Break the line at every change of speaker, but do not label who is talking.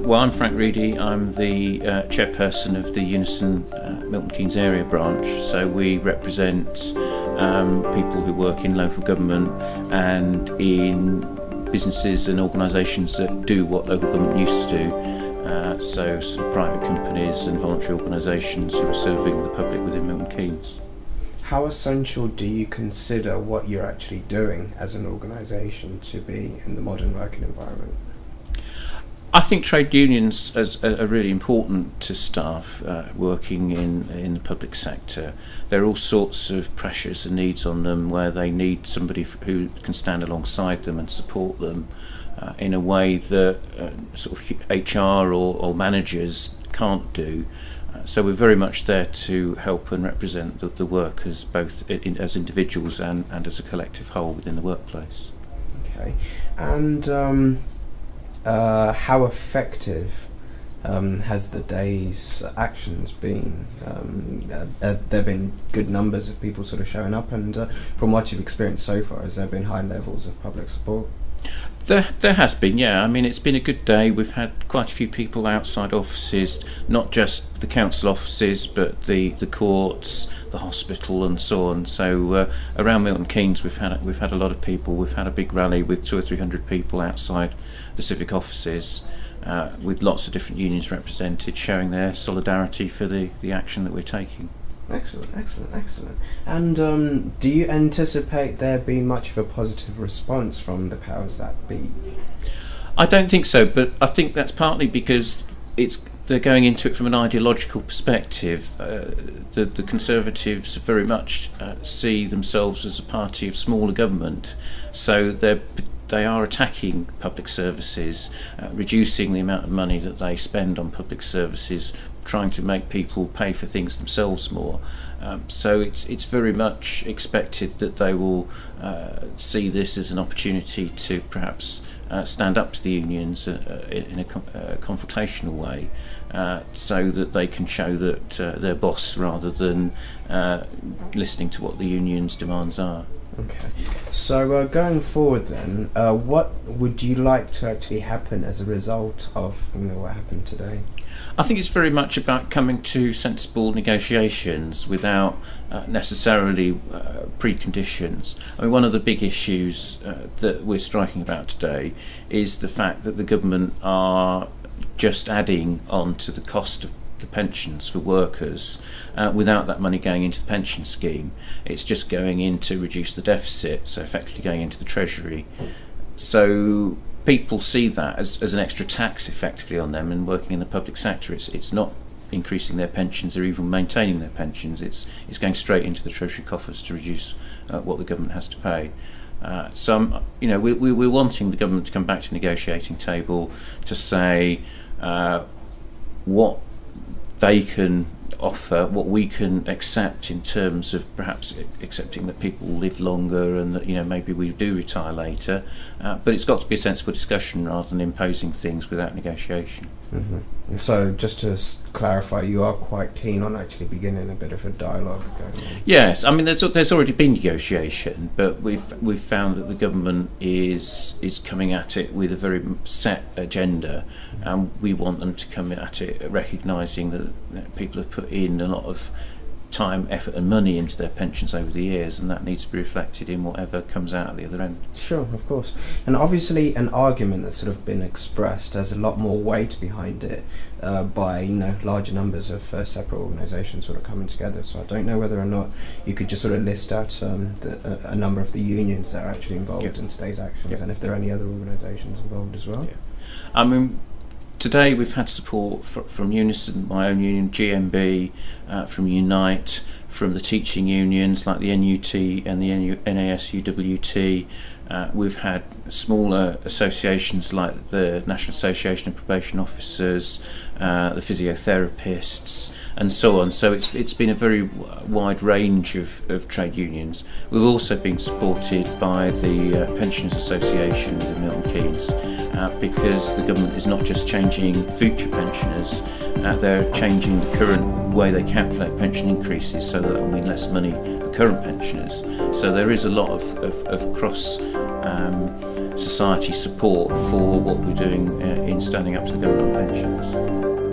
Well, I'm Frank Reedy. I'm the chairperson of the Unison Milton Keynes area branch. So we represent people who work in local government and in businesses and organisations that do what local government used to do. So sort of private companies and voluntary organisations who are serving the public within Milton Keynes.
How essential do you consider what you're actually doing as an organisation to be in the modern working environment?
I think trade unions are really important to staff working in the public sector. There are all sorts of pressures and needs on them where they need somebody who can stand alongside them and support them in a way that sort of HR or managers can't do. So we're very much there to help and represent the workers both as individuals and as a collective whole within the workplace. Okay,
and how effective has the day's actions been? Have there been good numbers of people sort of showing up, and from what you've experienced so far, has there been high levels of public support?
There has been, yeah. I mean, it's been a good day. We've had quite a few people outside offices, not just the council offices, but the courts, the hospital, and so on. So around Milton Keynes, we've had a lot of people. We've had a big rally with 200 or 300 people outside the civic offices, with lots of different unions represented, showing their solidarity for the action that we're taking.
Excellent, excellent, excellent. And do you anticipate there being much of a positive response from the powers that be?
I don't think so, but I think that's partly because they're going into it from an ideological perspective. The Conservatives very much see themselves as a party of smaller government, so they are attacking public services, reducing the amount of money that they spend on public services, trying to make people pay for things themselves more. So it's very much expected that they will see this as an opportunity to perhaps stand up to the unions in a confrontational way, so that they can show that they're boss rather than listening to what the union's demands are.
Okay, so going forward then, what would you like to actually happen as a result of what happened today?
I think it's very much about coming to sensible negotiations without necessarily preconditions. I mean, one of the big issues that we're striking about today is the fact that the government are just adding on to the cost of the pensions for workers without that money going into the pension scheme. It's just going in to reduce the deficit, so effectively going into the Treasury. So people see that as an extra tax effectively on them, and working in the public sector it's not increasing their pensions or even maintaining their pensions. It's going straight into the Treasury coffers to reduce what the government has to pay. So we're wanting the government to come back to the negotiating table to say what they can offer, what we can accept in terms of perhaps accepting that people live longer and that maybe we do retire later, but it's got to be a sensible discussion rather than imposing things without negotiation.
Mm-hmm. So just to clarify, you are quite keen on actually beginning a bit of a dialogue going on?
Yes, I mean there's already been negotiation, but we've found that the government is coming at it with a very set agenda, and we want them to come at it recognising that people have put in a lot of time, effort and money into their pensions over the years, and that needs to be reflected in whatever comes out at the other end.
Sure, of course. And obviously an argument that's sort of been expressed has a lot more weight behind it by larger numbers of separate organisations sort of coming together. So I don't know whether or not you could just sort of list out a number of the unions that are actually involved in today's actions, and if there are any other organisations involved as well.
I mean, today we've had support from Unison, my own union, GMB, from Unite, from the teaching unions like the NUT and the NASUWT. We've had smaller associations like the National Association of Probation Officers, the physiotherapists, and so on. So it's been a very wide range of trade unions. We've also been supported by the Pensioners Association in Milton Keynes, because the government is not just changing future pensioners, they're changing the current way they calculate pension increases so that there will be less money for current pensioners. So there is a lot of cross society support for what we're doing in standing up to the government on pensions.